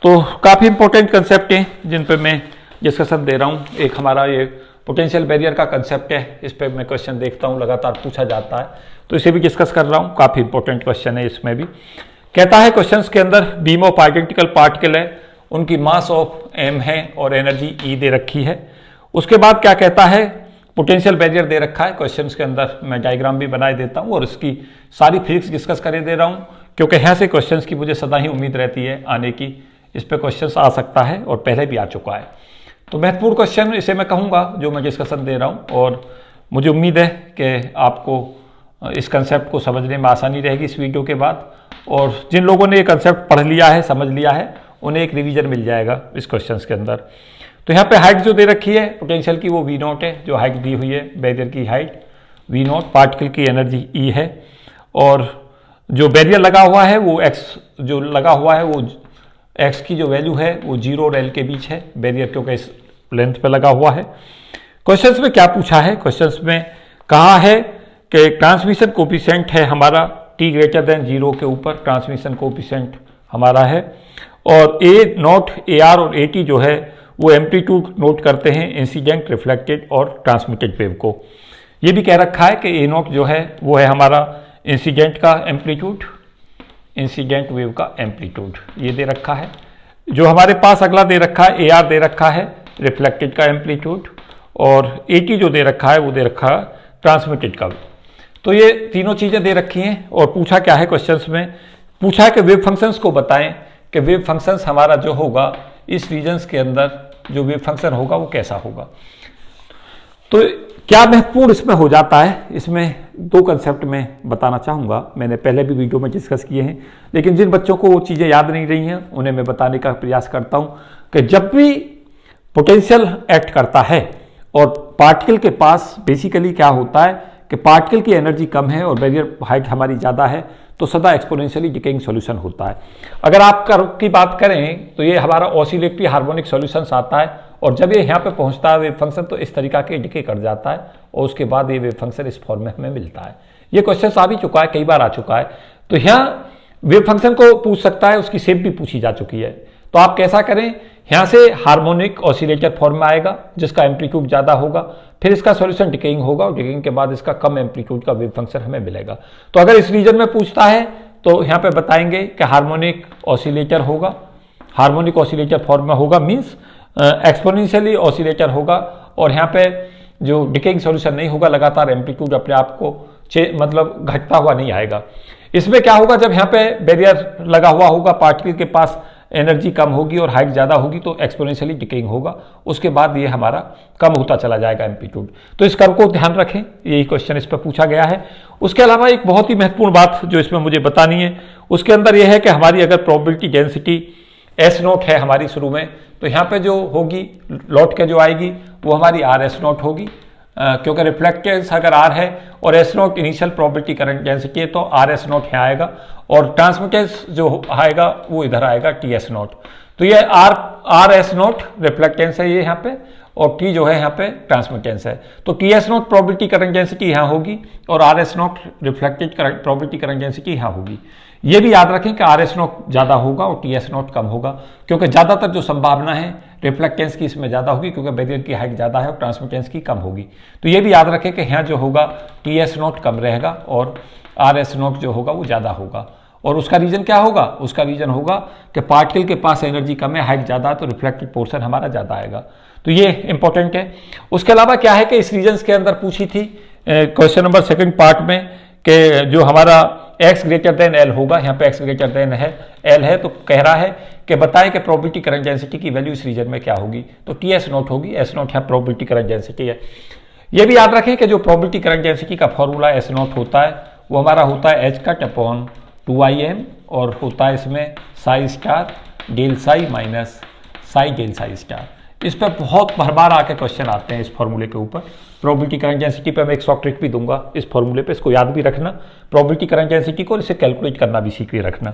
तो काफ़ी इंपॉर्टेंट कंसेप्ट हैं जिन पे मैं डिस्कशन दे रहा हूँ। एक हमारा ये पोटेंशियल बैरियर का कंसेप्ट है, इस पर मैं क्वेश्चन देखता हूँ, लगातार पूछा जाता है, तो इसे भी डिस्कस कर रहा हूँ। काफ़ी इंपॉर्टेंट क्वेश्चन है इसमें भी। कहता है क्वेश्चंस के अंदर बीम ऑफ आइडेंटिकल पार्टिकल है, उनकी मास ऑफ m है और एनर्जी E दे रखी है। उसके बाद क्या कहता है, पोटेंशियल बैरियर दे रखा है क्वेश्चंस के अंदर, मैं डायग्राम भी बनाए देता हूँ और इसकी सारी फिजिक्स डिस्कस करे दे रहा हूँ, क्योंकि यहाँ से क्वेश्चंस की मुझे सदा ही उम्मीद रहती है आने की। इस पर क्वेश्चंस आ सकता है और पहले भी आ चुका है। तो महत्वपूर्ण क्वेश्चन इसे मैं कहूँगा जो मैं डिस्कशन दे रहा हूँ, और मुझे उम्मीद है कि आपको इस कंसेप्ट को समझने में आसानी रहेगी इस वीडियो के बाद। और जिन लोगों ने ये कंसेप्ट पढ़ लिया है, समझ लिया है, उन्हें एक रिवीजन मिल जाएगा इस क्वेश्चंस के अंदर। तो यहाँ पे हाइट जो दे रखी है पोटेंशियल की वो V0 है, जो हाइट दी हुई है बैरियर की हाइट V0, पार्टिकल की एनर्जी E है, और जो बैरियर लगा हुआ है वो x जो लगा हुआ है वो x की जो वैल्यू है वो 0 और L के बीच है बैरियर, क्योंकि इस लेंथ पे लगा हुआ है। क्वेश्चंस में क्या पूछा है, क्वेश्चंस में कहा है कि ट्रांसमिशन कोफिशिएंट है हमारा t ग्रेटर देन 0 के ऊपर, ट्रांसमिशन कोफिशिएंट हमारा है, और A0, AR और AT जो है वो एम्पलीट्यूड नोट करते हैं इंसिडेंट, रिफ्लेक्टेड और ट्रांसमिटेड वेव को। ये भी कह रखा है कि A0 जो है वो है हमारा इंसिडेंट का एम्पलीट्यूड, इंसिडेंट वेव का एम्पलीट्यूड ये दे रखा है। जो हमारे पास अगला दे रखा है AR दे रखा है रिफ्लेक्टेड का एम्पलीट्यूड, और AT जो दे रखा है वो दे रखा है ट्रांसमिटेड का। तो ये तीनों चीज़ें दे रखी हैं, और पूछा क्या है क्वेश्चंस में, पूछा है कि वेव फंक्शंस को बताएं कि वेव फंक्शंस हमारा जो होगा इस रीजन्स के अंदर जो वेव फंक्शन होगा वो कैसा होगा। तो क्या महत्वपूर्ण इसमें हो जाता है, इसमें दो कंसेप्ट में बताना चाहूँगा। मैंने पहले भी वीडियो में डिस्कस किए हैं, लेकिन जिन बच्चों को वो चीज़ें याद नहीं रही हैं उन्हें मैं बताने का प्रयास करता हूँ कि जब भी पोटेंशियल एक्ट करता है और पार्टिकल के पास बेसिकली क्या होता है कि पार्टिकल की एनर्जी कम है और बैरियर हाइट हमारी ज़्यादा है, तो सदा एक्सपोनेंशियली डिकेइंग सॉल्यूशन होता है। अगर आप की बात करें तो ये हमारा ऑसिलेटरी हार्मोनिक सॉल्यूशंस आता है, और जब ये यहाँ पे पहुँचता है वेव फंक्शन तो इस तरीका के डिके कर जाता है, और उसके बाद ये वेव फंक्शन इस फॉर्म में हमें मिलता है। ये क्वेश्चन आ भी चुका है, कई बार आ चुका है। तो यहाँ वेव फंक्शन को पूछ सकता है, उसकी शेप भी पूछी जा चुकी है। तो आप कैसा करें, यहाँ से हार्मोनिक ऑसिलेटर फॉर्म में आएगा जिसका एम्पलीट्यूड ज़्यादा होगा, फिर इसका सॉल्यूशन डिकेइंग होगा, और डिकेइंग के बाद इसका कम एम्पलीट्यूड का वेव फंक्शन हमें मिलेगा। तो अगर इस रीजन में पूछता है तो यहाँ पे बताएंगे कि हार्मोनिक ऑसिलेटर होगा, हार्मोनिक ऑसिलेटर फॉर्म में होगा, मीन्स एक्सपोनेंशियली ऑसिलेटर होगा, और यहाँ पे जो डिकेइंग सॉल्यूशन नहीं होगा, लगातार एम्पलीट्यूड अपने आप को मतलब घटता हुआ नहीं आएगा। इसमें क्या होगा, जब यहाँ पे बैरियर लगा हुआ होगा, पार्टिकल के पास एनर्जी कम होगी और हाइट ज़्यादा होगी, तो एक्सपोनेंशियली डिकेइंग होगा, उसके बाद ये हमारा कम होता चला जाएगा एम्पलीट्यूड। तो इस कर्व को ध्यान रखें, यही क्वेश्चन इस पर पूछा गया है। उसके अलावा एक बहुत ही महत्वपूर्ण बात जो इसमें मुझे बतानी है, उसके अंदर यह है कि हमारी अगर प्रोबेबिलिटी डेंसिटी S0 है हमारी शुरू में, तो यहाँ पे जो होगी लौट के जो आएगी वो हमारी RS0 होगी, क्योंकि रिफ्लेक्टेंस अगर R है और S0 initial probability current density है, तो RS0 यहाँ आएगा, और ट्रांसमिटेंस जो आएगा वो इधर आएगा TS0। तो ये RS0 रिफ्लेक्टेंस है ये यहाँ पे, और T जो है यहाँ पे ट्रांसमिटेंस है। तो TS0 प्रोबेबिलिटी करंट डेंसिटी यहाँ होगी, और RS0 reflected probability current density यहाँ होगी। ये भी याद रखें कि RS0 ज़्यादा होगा और TS0 कम होगा, क्योंकि ज़्यादातर जो संभावना है रिफ्लेक्टेंस की इसमें ज़्यादा होगी, क्योंकि बैरियर की हाइट ज़्यादा है और ट्रांसमिटेंस की कम होगी। तो ये भी याद रखें कि यहाँ जो होगा TS0 कम रहेगा और RS0 जो होगा वो ज़्यादा होगा। और उसका रीज़न क्या होगा, उसका रीज़न होगा कि पार्टिकल के पास एनर्जी कम है, हाइट ज़्यादा है, तो रिफ्लेक्टेड पोर्शन हमारा ज़्यादा आएगा। तो ये इंपॉर्टेंट है। उसके अलावा क्या है कि इस रीजन्स के अंदर पूछी थी क्वेश्चन नंबर सेकंड पार्ट में कि जो हमारा x ग्रेटर देन एल होगा, यहाँ पे x ग्रेटर देन है एल है, तो कह रहा है कि बताएं कि प्रोबेबिलिटी करंट डेंसिटी की वैल्यू इस रीजन में क्या होगी। तो टी एस नॉट होगी, एस नॉट यहाँ प्रोबेबिलिटी करंट डेंसिटी है। ये भी याद रखें कि जो प्रोबेबिलिटी करंट डेंसिटी का फॉर्मूला एस नॉट होता है वो हमारा होता है एच कट अपॉन 2im और होता है इसमें psi star del psi minus psi del psi star. इस पर बहुत बार बार आके क्वेश्चन आते हैं इस फॉर्मूले के ऊपर। प्रोबेबिलिटी करंट डेंसिटी पे मैं एक शॉर्ट ट्रिक भी दूंगा इस फॉर्मूले पे, इसको याद भी रखना, प्रोबेबिलिटी करंट डेंसिटी को, इसे कैलकुलेट करना भी सीख के रखना।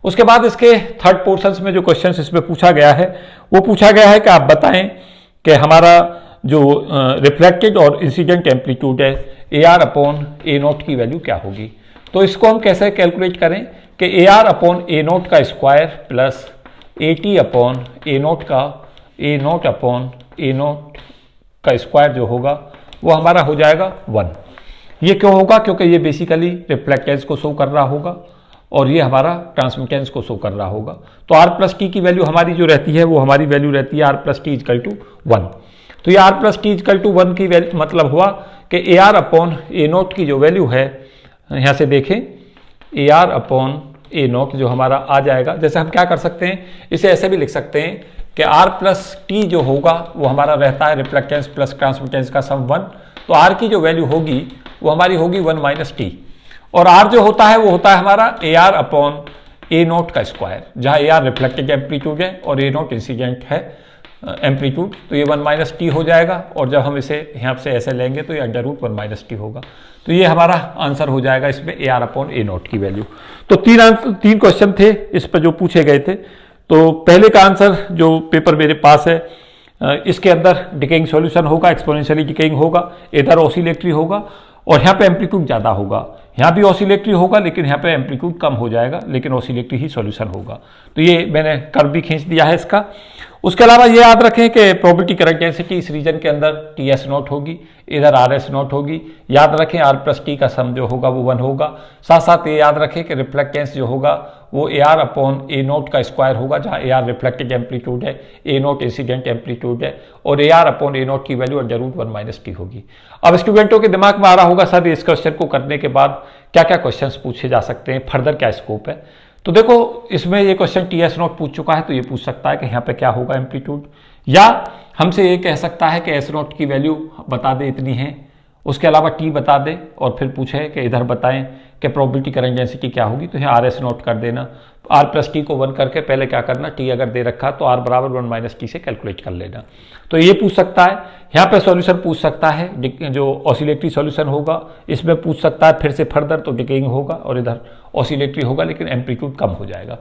उसके बाद इसके थर्ड पोर्शंस में जो क्वेश्चन इसमें पूछा गया है वो पूछा गया है कि आप बताएं कि हमारा जो रिफ्लेक्टेड और इंसिडेंट एम्पलीट्यूड है A R upon A naught की वैल्यू क्या होगी। तो इसको हम कैसे कैलकुलेट करें कि A R upon A naught का square plus A T upon A naught का A naught upon A naught का स्क्वायर जो होगा वो हमारा हो जाएगा 1। ये क्यों होगा? क्योंकि ये बेसिकली रिफ्लेक्टेंस को शो कर रहा होगा और ये हमारा ट्रांसमिटेंस को शो कर रहा होगा। तो आर प्लस टी की वैल्यू हमारी जो रहती है वो हमारी वैल्यू रहती है R plus T equal to 1। तो ये R plus T equal to 1 की वैल्यू मतलब हुआ कि A R upon A naught की जो वैल्यू है, यहाँ से देखें A R upon A naught जो हमारा आ जाएगा, जैसे हम क्या कर सकते हैं, इसे ऐसे भी लिख सकते हैं कि आर प्लस टी जो होगा वो हमारा रहता है रिफ्लेक्टेंस प्लस ट्रांसमिटेंस का सम 1। तो आर की जो वैल्यू होगी वो हमारी होगी 1 माइनस टी, और आर जो होता है वो होता है हमारा ए आर अपॉन ए नोट का स्क्वायर, जहाँ ए आर रिफ्लेक्टेड एम्पलीट्यूड है और ए नोट इंसिडेंट है एम्पलीट्यूड। तो ये 1 माइनस टी हो जाएगा, और जब हम इसे यहाँ से ऐसे लेंगे तो ये अंडर रूट 1 माइनस टी होगा। तो ये हमारा आंसर हो जाएगा इसमें ए आर अपॉन ए नोट की वैल्यू। तो तीन क्वेश्चन थे इस पर जो पूछे गए थे। तो पहले का आंसर जो पेपर मेरे पास है, इसके अंदर डिकेइंग सॉल्यूशन होगा, एक्सपोनेंशियली डिकेइंग होगा, इधर ऑसिलेटरी होगा और यहाँ पे एम्पलीट्यूड ज़्यादा होगा। यहाँ भी ऑसिलेटरी होगा लेकिन यहाँ पे एम्पलीट्यूड कम हो जाएगा, लेकिन ऑसिलेटरी ही सॉल्यूशन होगा। तो ये मैंने कर्व भी खींच दिया है इसका। उसके अलावा ये याद रखें कि प्रोबेबिलिटी करंट डेंसिटी इस रीजन के अंदर टी एस नॉट होगी, इधर आर एस नॉट होगी। याद रखें आर प्लस टी का सम जो होगा वो 1 होगा। साथ साथ ये याद रखें कि रिफ्लेक्टेंस जो होगा वो ए आर अपॉन ए नोट का स्क्वायर होगा, जहाँ ए आर रिफ्लेक्टेड एम्पलीट्यूड है, ए नोट इंसिडेंट एम्पलीट्यूड है, और A R upon A naught की value under root 1 minus T होगी। अब स्टूडेंटों के दिमाग में आ रहा होगा सर इस क्वेश्चन को करने के बाद क्या क्या क्वेश्चन पूछे जा सकते हैं, फर्दर क्या स्कोप है। तो देखो इसमें ये क्वेश्चन टी एस नोट पूछ चुका है, तो ये पूछ सकता है कि यहाँ पे क्या होगा एम्पलीट्यूड, या हमसे ये कह सकता है कि एस नोट की वैल्यू बता दे इतनी है, उसके अलावा टी बता दे और फिर पूछे कि इधर बताएं कि प्रोबेबिलिटी करंट डेंसिटी क्या होगी। तो यहाँ आर एस नोट कर देना, आर प्लस टी को 1 करके पहले क्या करना, टी अगर दे रखा तो आर बराबर 1 माइनस टी से कैलकुलेट कर लेना। तो ये पूछ सकता है। यहाँ पे सॉल्यूशन पूछ सकता है, जो ऑसिलेटरी सॉल्यूशन होगा इसमें पूछ सकता है फिर से फर्दर, तो डिकेइंग होगा और इधर ऑसिलेटरी होगा लेकिन एम्पलीट्यूड कम हो जाएगा।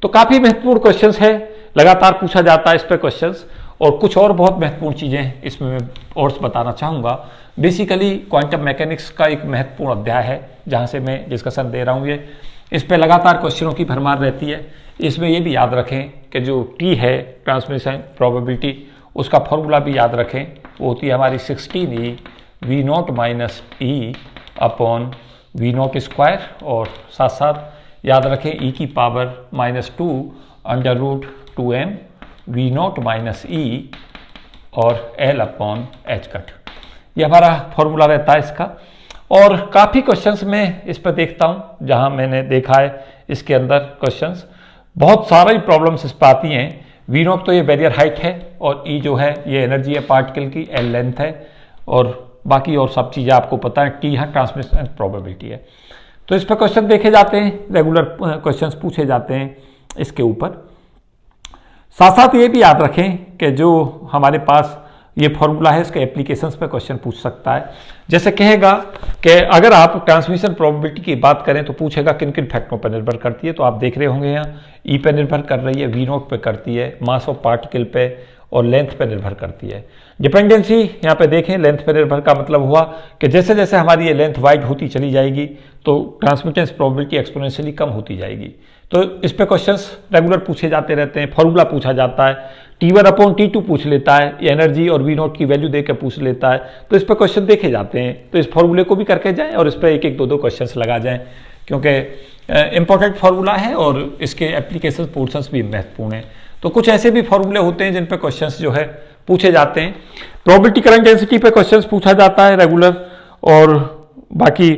तो काफ़ी महत्वपूर्ण क्वेश्चंस है, लगातार पूछा जाता है इस पर क्वेश्चंस। और कुछ और बहुत महत्वपूर्ण चीज़ें इसमें मैं और बताना चाहूँगा। बेसिकली क्वांटम मैकेनिक्स का एक महत्वपूर्ण अध्याय है जहाँ से मैं डिस्कशन दे रहा हूँ। ये इस पर लगातार क्वेश्चनों की भरमार रहती है। इसमें ये भी याद रखें कि जो टी है ट्रांसमिशन प्रोबेबिलिटी, उसका फॉर्मूला भी याद रखें, वो होती है हमारी 16e V naught minus E upon V naught square, और साथ साथ याद रखें ई की power -2 under root 2m V naught minus E और एल अपॉन एच कट। ये हमारा फॉर्मूला रहता है इसका। और काफ़ी क्वेश्चंस में इस पर देखता हूँ, जहाँ मैंने देखा है इसके अंदर क्वेश्चंस बहुत सारी प्रॉब्लम्स इस पर आती हैं। वी नॉट तो ये बैरियर हाइट है और ई जो है ये एनर्जी है पार्टिकल की, एल लेंथ है, और बाकी और सब चीज़ें आपको पता है। टी यहाँ ट्रांसमिशन प्रोबेबिलिटी है। तो इस पर क्वेश्चन देखे जाते हैं, रेगुलर क्वेश्चंस पूछे जाते हैं इसके ऊपर। साथ साथ ये भी याद रखें कि जो हमारे पास ये फॉर्मूला है इसके एप्लीकेशंस पे क्वेश्चन पूछ सकता है। जैसे कहेगा कि अगर आप ट्रांसमिशन प्रोबेबिलिटी की बात करें तो पूछेगा किन किन फैक्टरों पर निर्भर करती है। तो आप देख रहे होंगे यहाँ ई पे निर्भर कर रही है, वी नोट पे करती है, मास ऑफ पार्टिकल पे और लेंथ पे निर्भर करती है। डिपेंडेंसी यहाँ पे देखें, लेंथ पे निर्भर का मतलब हुआ कि जैसे जैसे हमारी ये लेंथ वाइड होती चली जाएगी तो ट्रांसमिटेंस प्रोबेबिलिटी एक्सपोनेंशियली कम होती जाएगी। तो इस पे क्वेश्चंस रेगुलर पूछे जाते रहते हैं। फॉर्मूला पूछा जाता है, T1 अपॉन T2 पूछ लेता है, एनर्जी और वी नोट की वैल्यू देकर पूछ लेता है। तो इस पर क्वेश्चन देखे जाते हैं। तो इस फॉर्मूले को भी करके जाएं और इस पर एक एक दो दो क्वेश्चंस लगा जाएं, क्योंकि इंपॉर्टेंट फार्मूला है और इसके एप्लीकेशन पोर्शंस भी महत्वपूर्ण हैं। तो कुछ ऐसे भी फार्मूले होते हैं जिन पे क्वेश्चंस जो है पूछे जाते हैं। प्रोबेबिलिटी करंट डेंसिटी पे क्वेश्चंस पूछा जाता है रेगुलर, और बाकी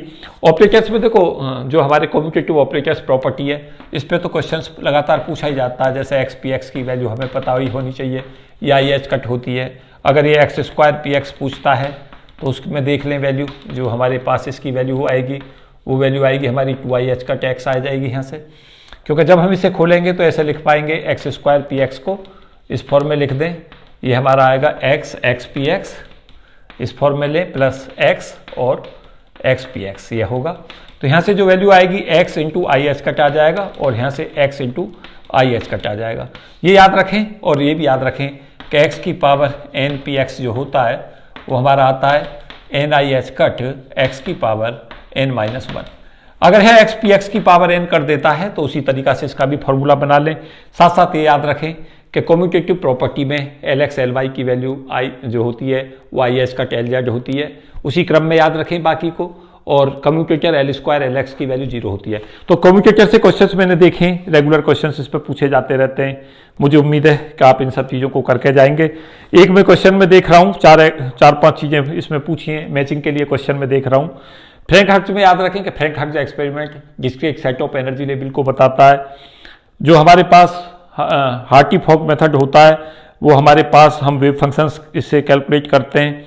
ऑपरेटर्स में देखो जो हमारे कम्यूटेटिव ऑपरेटर्स प्रॉपर्टी है इस पे तो क्वेश्चंस लगातार पूछा ही जाता है। जैसे एक्स पी एक्स की वैल्यू हमें पता ही होनी चाहिए, या ये एच कट होती है। अगर ये एक्स स्क्वायर पी एक्स पूछता है तो उसमें देख लें वैल्यू, जो हमारे पास इसकी वैल्यू आएगी वो वैल्यू आएगी हमारी 2i एच कट एक्स आ जाएगी यहाँ से, क्योंकि जब हम इसे खोलेंगे तो ऐसे लिख पाएंगे एक्स स्क्वायर पी एक्स को इस फॉर्म में लिख दें, ये हमारा आएगा एक्स पी एक्स इस फॉर्म में ले प्लस एक्स और एक्स पी एक्स ये होगा। तो यहाँ से जो वैल्यू आएगी X into I H cut आ जाएगा और यहाँ से X into I H cut आ जाएगा। ये याद रखें और ये भी याद रखें कि एक्स की पावर एन पी एक्स जो होता है वो हमारा आता है n i H cut x की पावर एन माइनस वन। अगर है एक्स पी एक्स की पावर एन कर देता है तो उसी तरीका से इसका भी फॉर्मूला बना लें। साथ साथ ये याद रखें कि कम्यूटेटिव प्रॉपर्टी में एल एक्स एल वाई की वैल्यू आई जो होती है वो I H cut L Z होती है, उसी क्रम में याद रखें बाकी को। और commutator L square L x की वैल्यू 0 होती है। तो कम्यूटेटर से क्वेश्चंस मैंने देखे, रेगुलर क्वेश्चंस इस पर पूछे जाते रहते हैं। मुझे उम्मीद है कि आप इन सब चीज़ों को करके जाएंगे। एक मैं क्वेश्चन में देख रहा हूँ चार पांच चीज़ें इसमें पूछी हैं मैचिंग के लिए क्वेश्चन में देख रहा हूँ। फ्रैंक हर्ट्ज में याद रखें कि फ्रैंक हर्ट्ज एक्सपेरिमेंट जिसके एक सेट ऑफ एनर्जी लेवल को बताता है। जो हमारे पास हार्टी-फॉक मेथड होता है वो हमारे पास हम वेव फंक्शंस इससे कैलकुलेट करते हैं।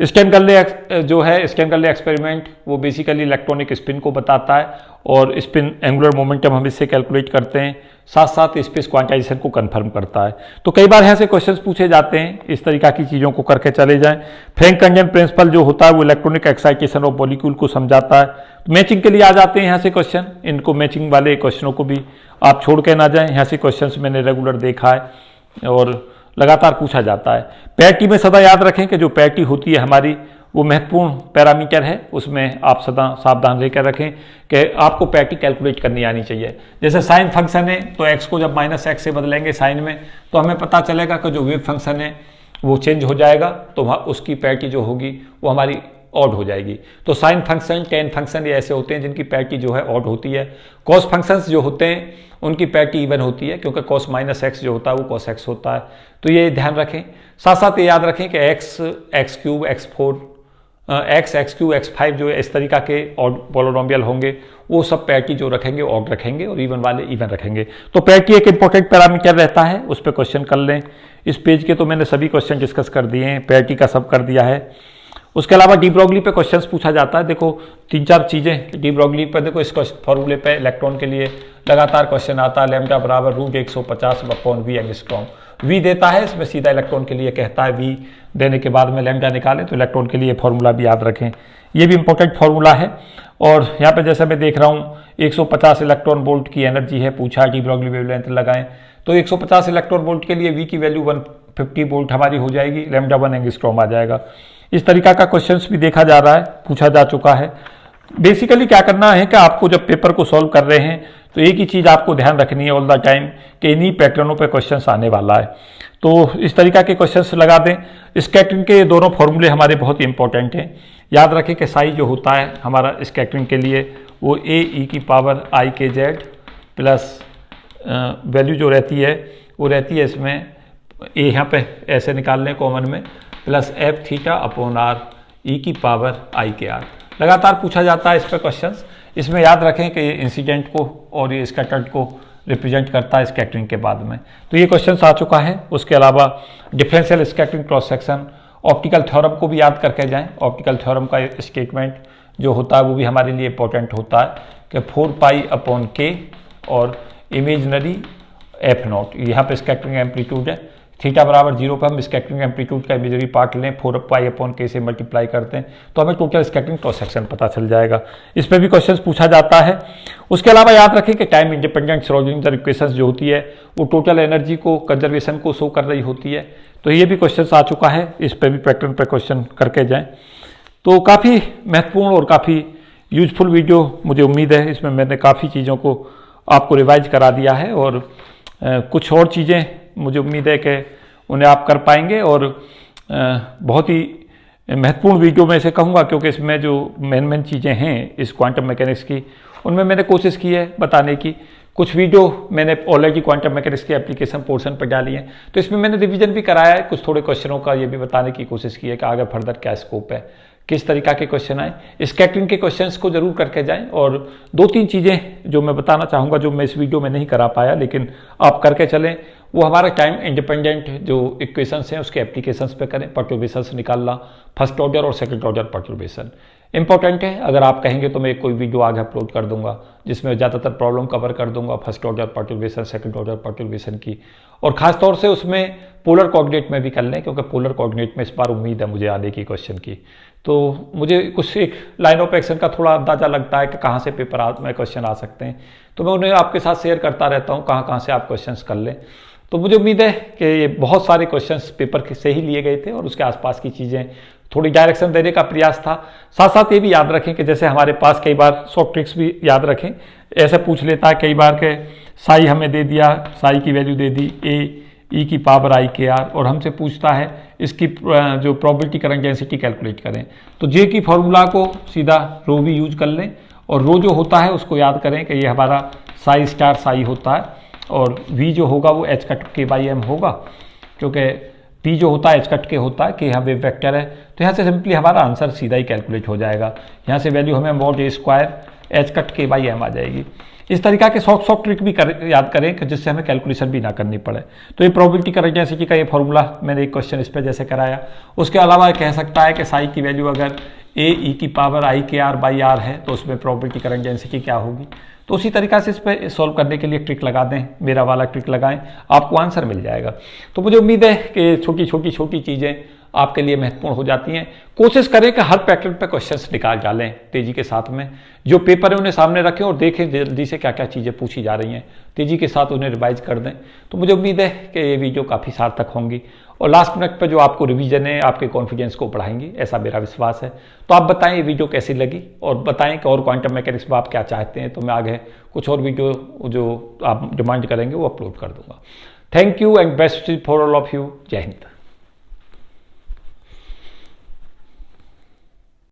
स्टैनगरले जो है स्टैनगरले एक्सपेरिमेंट वो बेसिकली इलेक्ट्रॉनिक स्पिन को बताता है और स्पिन एंगुलर मोमेंटम हम इससे कैलकुलेट करते हैं, साथ साथ स्पेस क्वांटाइजेशन को कंफर्म करता है। तो कई बार यहाँ से क्वेश्चंस पूछे जाते हैं, इस तरीका की चीज़ों को करके चले जाएं। फ्रैंक-कंजन प्रिंसिपल जो होता है वो इलेक्ट्रॉनिक एक्साइटेशन ऑफ मॉलिक्यूल को समझाता है। तो मैचिंग के लिए आ जाते हैं यहाँ से क्वेश्चन, इनको मैचिंग वाले क्वेश्चनों को भी आप छोड़ के ना जाएं। यहाँ से क्वेश्चन मैंने रेगुलर देखा है और लगातार पूछा जाता है। पैरिटी में सदा याद रखें कि जो पैरिटी होती है हमारी वो महत्वपूर्ण पैरामीटर है, उसमें आप सदा सावधान लेकर रखें कि आपको पैरिटी कैलकुलेट करनी आनी चाहिए। जैसे साइन फंक्शन है तो एक्स को जब माइनस एक्स से बदलेंगे साइन में तो हमें पता चलेगा कि जो वेव फंक्शन है वो चेंज हो जाएगा, तो उसकी पैरिटी जो होगी वो हमारी ऑड हो जाएगी। तो साइन फंक्शन टेन फंक्शन ये ऐसे होते हैं जिनकी पैरिटी जो है ऑड होती है। कॉस फंक्शंस जो होते हैं उनकी पैरिटी इवन होती है, क्योंकि कॉस माइनस एक्स जो होता है वो कॉस एक्स होता है। तो ये ध्यान रखें। साथ साथ ये याद रखें कि x cube x four x cube x five जो इस तरीका के ऑड पॉलिनोमियल होंगे वो सब पैरिटी जो रखेंगे ऑड रखेंगे और इवन वाले इवन रखेंगे। तो पैरिटी एक इंपॉर्टेंट पैरामीटर रहता है, उस पर क्वेश्चन कर लें। इस पेज के तो मैंने सभी क्वेश्चन डिस्कस कर दिए हैं, पैरिटी का सब कर दिया है। उसके अलावा डी ब्रोगली पे क्वेश्चंस पूछा जाता है। देखो 3-4 चीज़ें डी ब्रोगली पर, देखो इस फॉर्मूले पे इलेक्ट्रॉन के लिए लगातार क्वेश्चन आता है, लैम्डा बराबर √150/v एंगस्ट्रॉम। वी देता है, इसमें सीधा इलेक्ट्रॉन के लिए कहता है, वी देने के बाद में लैम्डा निकालें तो इलेक्ट्रॉन के लिए फॉर्मूला भी याद रखें, ये भी इंपॉर्टेंट फार्मूला है। और यहाँ पे जैसे मैं देख रहा हूँ 150 इलेक्ट्रॉन वोल्ट की एनर्जी है, पूछा डी ब्रोगली वेवलेंथ लगाएं तो 150 इलेक्ट्रॉन वोल्ट के लिए वी की वैल्यू 150 वोल्ट हमारी हो जाएगी, लैम्डा 1 एंगस्ट्रॉम आ जाएगा। इस तरीका का क्वेश्चंस भी देखा जा रहा है, पूछा जा चुका है। बेसिकली क्या करना है कि आपको जब पेपर को सॉल्व कर रहे हैं तो एक ही चीज़ आपको ध्यान रखनी है ऑल द टाइम कि इन्हीं पैटर्नों पे क्वेश्चंस आने वाला है। तो इस तरीका के क्वेश्चंस लगा दें। स्कैटरिंग के दोनों फॉर्मूले हमारे बहुत ही इंपॉर्टेंट हैं। याद रखें कि साई जो होता है हमारा स्कैटरिंग के लिए वो AE⁻I⁻Z प्लस वैल्यू जो रहती है वो रहती है इसमें ए यहाँ पे ऐसे निकाल लें कॉमन में प्लस F⁻r e⁻I⁻R। लगातार पूछा जाता है इस पर क्वेश्चंस। इसमें याद रखें कि ये इंसिडेंट को और ये स्कैटर्ड को रिप्रेजेंट करता है स्कैटरिंग के बाद में। तो ये क्वेश्चंस आ चुका है। उसके अलावा differential scattering cross section, optical theorem को भी याद करके जाएं। ऑप्टिकल थ्योरम का स्टेटमेंट जो होता है वो भी हमारे लिए इंपॉर्टेंट होता है कि 4π/k और इमेजनरी f0, यहाँ पे स्कैटरिंग एम्पलीट्यूड है। थीटा बराबर 0 पर हम स्कैटरिंग एम्पलीट्यूड का इमेजरी पार्ट लें, 4π/k से मल्टीप्लाई करते हैं तो हमें टोटल स्कैटरिंग क्रॉस सेक्शन पता चल जाएगा। इस पर भी क्वेश्चंस पूछा जाता है। उसके अलावा याद रखें कि टाइम इंडिपेंडेंट श्रोडिंगर इक्वेशंस जो होती है वो टोटल एनर्जी को कंजर्वेशन को शो कर रही होती है। तो ये भी क्वेश्चन आ चुका है, इस पर भी पैटर्न पर क्वेश्चन करके जाएँ। तो काफ़ी महत्वपूर्ण और काफ़ी यूजफुल वीडियो, मुझे उम्मीद है इसमें मैंने काफ़ी चीज़ों को आपको रिवाइज करा दिया है और कुछ और चीज़ें मुझे उम्मीद है कि उन्हें आप कर पाएंगे। और बहुत ही महत्वपूर्ण वीडियो में इसे कहूँगा क्योंकि इसमें जो मेन चीज़ें हैं इस क्वांटम मैकेनिक्स की उनमें मैंने कोशिश की है बताने की। कुछ वीडियो मैंने ऑलरेडी क्वांटम मैकेनिक्स की एप्लीकेशन पोर्शन पर डाली है, तो इसमें मैंने रिवीजन भी कराया है। कुछ थोड़े क्वेश्चनों का ये भी बताने की कोशिश की है कि आगे फर्दर क्या स्कोप है, किस तरीका के क्वेश्चन आए। स्कैटरिंग के क्वेश्चंस को जरूर करके जाएं। और 2-3 चीज़ें जो मैं बताना चाहूँगा जो मैं इस वीडियो में नहीं करा पाया लेकिन आप करके चलें, वो हमारा टाइम इंडिपेंडेंट जो इक्वेशंस हैं उसके एप्लीकेशंस पे करें। पर्टर्बेशंस निकालना, फर्स्ट ऑर्डर और सेकंड ऑर्डर पर्टर्बेशन इंपॉर्टेंट है। अगर आप कहेंगे तो मैं कोई वीडियो आगे अपलोड कर दूंगा जिसमें ज़्यादातर प्रॉब्लम कवर कर दूंगा first order perturbation, second order perturbation की। और खासतौर से उसमें पोलर कोऑर्डिनेट में भी कर लें, क्योंकि पोलर कोऑर्डिनेट में इस बार उम्मीद है मुझे आने की क्वेश्चन की। तो मुझे कुछ एक लाइन ऑफ एक्शन का थोड़ा अंदाजा लगता है कि कहाँ से पेपर में क्वेश्चन आ सकते हैं, तो मैं उन्हें आपके साथ शेयर करता रहता हूँ कहाँ कहाँ से आप क्वेश्चन कर लें। तो मुझे उम्मीद है कि ये बहुत सारे क्वेश्चंस पेपर से ही लिए गए थे और उसके आसपास की चीज़ें थोड़ी डायरेक्शन देने का प्रयास था। साथ साथ ये भी याद रखें कि जैसे हमारे पास कई बार शॉर्ट ट्रिक्स भी याद रखें, ऐसे पूछ लेता है कई बार के साई हमें दे दिया, साई की वैल्यू दे दी e की पावर i के r, और हमसे पूछता है इसकी जो प्रोबेबिलिटी करंट डेंसिटी कैलकुलेट करें। तो जे की फॉर्मूला को सीधा रो भी यूज कर लें और रो जो होता है उसको याद करें कि ये हमारा साई स्टार साई होता है और v जो होगा वो h कट के बाई m होगा, क्योंकि p जो होता है h कट के होता है कि यहाँ वेव वेक्टर है। तो यहाँ से सिंपली हमारा आंसर सीधा ही कैलकुलेट हो जाएगा। यहाँ से वैल्यू हमें mod a square h cut के बाई m आ जाएगी। इस तरीका के शॉर्ट ट्रिक भी याद करें कि जिससे हमें कैलकुलेशन भी ना करनी पड़े। तो ये प्रोबेबिलिटी करंट डेंसिटी का ये फॉर्मूला मैंने एक क्वेश्चन इस पर जैसे कराया। उसके अलावा कह सकता है कि साई की वैल्यू अगर e की पावर i के r बाई r है तो उसमें प्रोबेबिलिटी करंट डेंसिटी क्या होगी। तो उसी तरीका से इस पर सॉल्व करने के लिए ट्रिक लगा दें, मेरा वाला ट्रिक लगाएं, आपको आंसर मिल जाएगा। तो मुझे उम्मीद है कि छोटी चीज़ें आपके लिए महत्वपूर्ण हो जाती हैं। कोशिश करें कि हर पैटर्न पे क्वेश्चंस निकाल डालें तेजी के साथ में, जो पेपर है उन्हें सामने रखें और देखें जल्दी से क्या क्या चीज़ें पूछी जा रही हैं, तेजी के साथ उन्हें रिवाइज कर दें। तो मुझे उम्मीद है कि ये वीडियो काफ़ी सार्थक होंगी और लास्ट मिनट पर जो आपको रिवीजन है आपके कॉन्फिडेंस को बढ़ाएंगी, ऐसा मेरा विश्वास है। तो आप बताएं ये वीडियो कैसी लगी और बताएं कि और क्वांटम मैकेनिक्स में आप क्या चाहते हैं, तो मैं आगे कुछ और वीडियो जो आप डिमांड करेंगे वो अपलोड कर दूंगा। Thank you and best for all of you. जय हिंद।